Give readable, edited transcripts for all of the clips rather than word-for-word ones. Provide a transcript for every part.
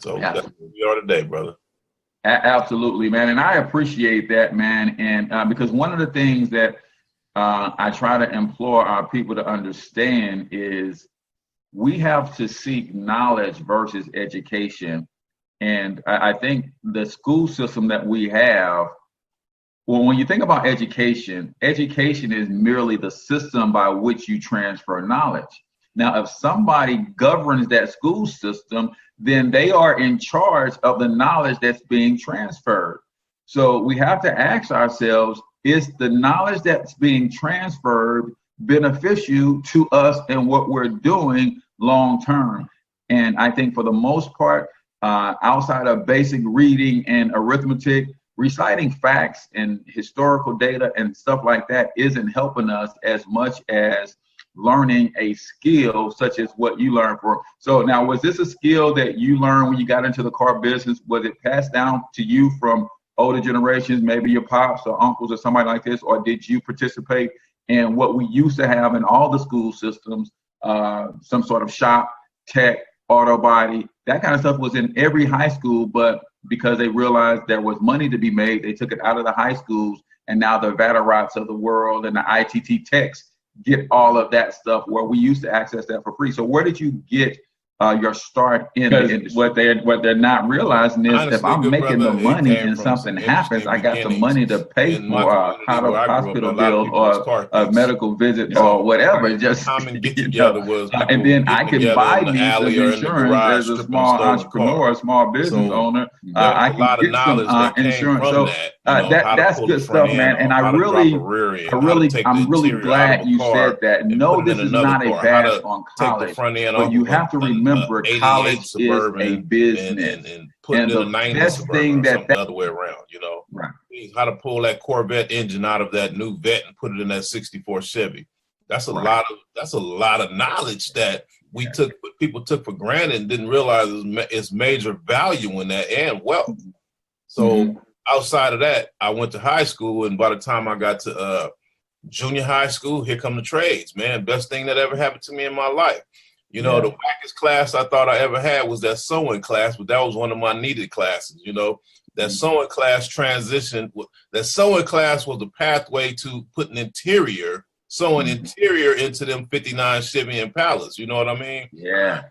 So that's where we are today, brother. Absolutely, man. And I appreciate that, man. And because one of the things that I try to implore our people to understand is we have to seek knowledge versus education. And I think the school system that we have, well, when you think about education, education is merely the system by which you transfer knowledge. Now, if somebody governs that school system, then they are in charge of the knowledge that's being transferred. So we have to ask ourselves, is the knowledge that's being transferred beneficial to us and what we're doing long term? And I think for the most part, outside of basic reading and arithmetic, reciting facts and historical data and stuff like that isn't helping us as much as learning a skill such as what you learned for. So now, was this a skill that you learned when you got into the car business? Was it passed down to you from older generations, maybe your pops or uncles or somebody like this, or did you participate in what we used to have in all the school systems, some sort of shop, tech, auto body, that kind of stuff was in every high school, but because they realized there was money to be made, they took it out of the high schools, and now the Vatterrots of the world and the ITT techs get all of that stuff where we used to access that for free. So where did you get your start in the industry? What they're not realizing is, honestly, if I'm making the money and something happens, I got the money to pay for a hospital bill or a medical visit or whatever. Just and then I can buy me some insurance as a small entrepreneur, a small business owner. I can get some insurance. So that's good stuff, man. And I'm really glad you said that. No, this is not a bash on college, but you have to remember, college is a business, and putting in a 90 Suburban or the other way around, right? How to pull that Corvette engine out of that new Vet and put it in that 64 Chevy. That's a lot of knowledge that people took for granted and didn't realize its major value in that and wealth. So outside of that, I went to high school, and by the time I got to junior high school, here come the trades, man. Best thing that ever happened to me in my life. The wackest class I thought I ever had was that sewing class, but that was one of my needed classes. That sewing class transition. That sewing class was the pathway to putting sewing interior into them 59 Chevy Impalas. You know what I mean? Yeah.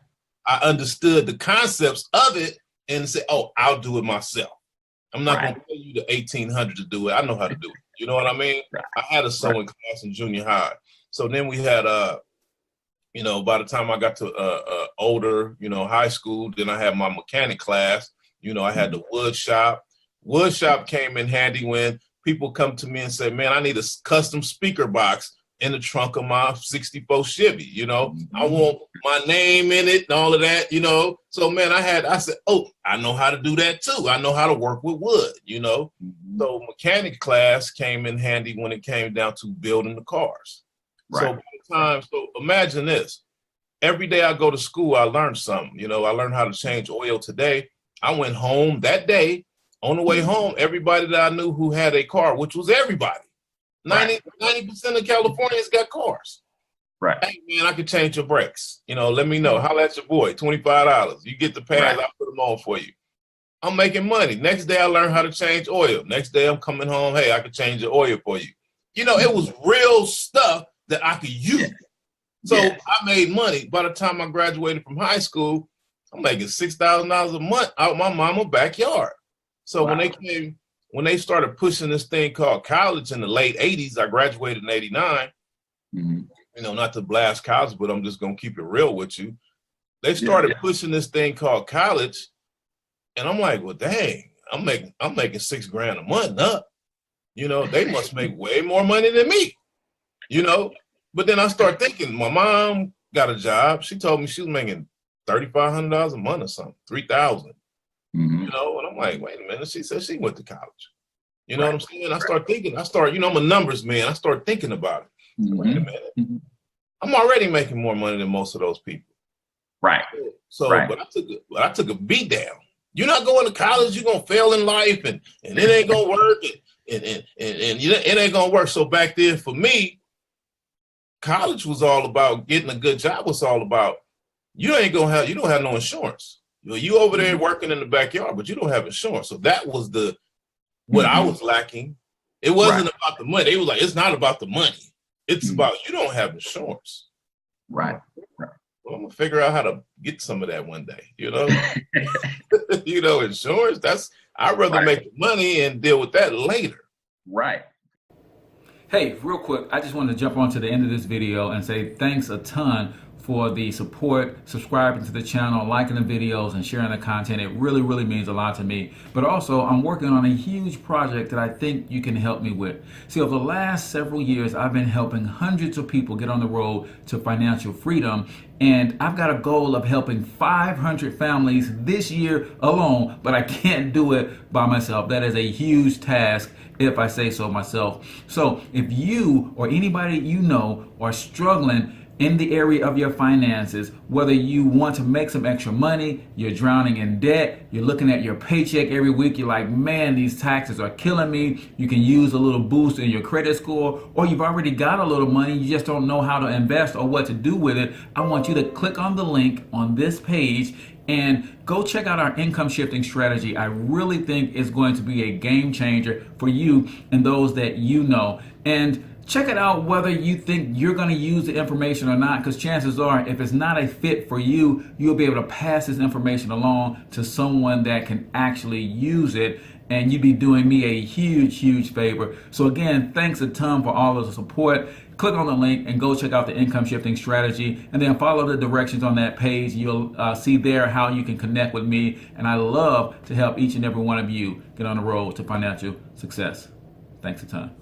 I understood the concepts of it and said, oh, I'll do it myself. I'm not going to tell you the 1800 to do it. I know how to do it. You know what I mean? Right. I had a sewing class in junior high. So then we had by the time I got to older, high school, then I had my mechanic class. I had the wood shop. Wood shop came in handy when people come to me and say, man, I need a custom speaker box in the trunk of my 64 Chevy. I want my name in it and all of that, So, man, I said, oh, I know how to do that too. I know how to work with wood, So mechanic class came in handy when it came down to building the cars. Right. So imagine this. Every day I go to school, I learned something. I learned how to change oil today. I went home that day. On the way home, everybody that I knew who had a car, which was everybody, 90% of Californians got cars. Right. Hey, man, I can change your brakes. Let me know. Holla at your boy, $25. You get the pads, I'll put them on for you. I'm making money. Next day, I learned how to change oil. Next day, I'm coming home. Hey, I can change your oil for you. It was real stuff that I could use. Yeah. So I made money. By the time I graduated from high school, I'm making $6,000 a month out my mama's backyard. So when they started pushing this thing called college in the late 80s, I graduated in 89. Not to blast college, but I'm just going to keep it real with you. They started pushing this thing called college. And I'm like, well, dang, I'm making $6,000 a month up. They must make way more money than me. But then I start thinking, my mom got a job. She told me she was making $3,500 a month or something, $3,000. And I'm like, wait a minute. She said she went to college. You know what I'm saying? I start thinking. I'm a numbers man. I start thinking about it. Wait a minute. I'm already making more money than most of those people. Right. So, but I took a beat down. You're not going to college. You're gonna fail in life, and it ain't gonna work, and it ain't gonna work. So back then, for me, college was all about getting a good job. Was all about you don't have no insurance. You over there working in the backyard, but you don't have insurance. So that was what I was lacking. It wasn't about the money. It was like, it's not about the money. It's about you don't have insurance. Right. Well, I'm gonna figure out how to get some of that one day. Insurance. I'd rather make the money and deal with that later. Right. Hey, real quick, I just wanted to jump on to the end of this video and say thanks a ton for the support, subscribing to the channel, liking the videos, and sharing the content. It really, really means a lot to me. But also, I'm working on a huge project that I think you can help me with. See, over the last several years, I've been helping hundreds of people get on the road to financial freedom. And I've got a goal of helping 500 families this year alone, but I can't do it by myself. That is a huge task, if I say so myself. So if you or anybody you know are struggling in the area of your finances, whether you want to make some extra money, you're drowning in debt, you're looking at your paycheck every week, you're like, man, these taxes are killing me, you can use a little boost in your credit score, or you've already got a little money, you just don't know how to invest or what to do with it, I want you to click on the link on this page and go check out our income shifting strategy. I really think it's going to be a game changer for you and those that you know. And check it out whether you think you're going to use the information or not, because chances are if it's not a fit for you, you'll be able to pass this information along to someone that can actually use it, and you'd be doing me a huge, huge favor. So again, thanks a ton for all of the support. Click on the link and go check out the income shifting strategy, and then follow the directions on that page. You'll see there how you can connect with me, and I love to help each and every one of you get on the road to financial success. Thanks a ton.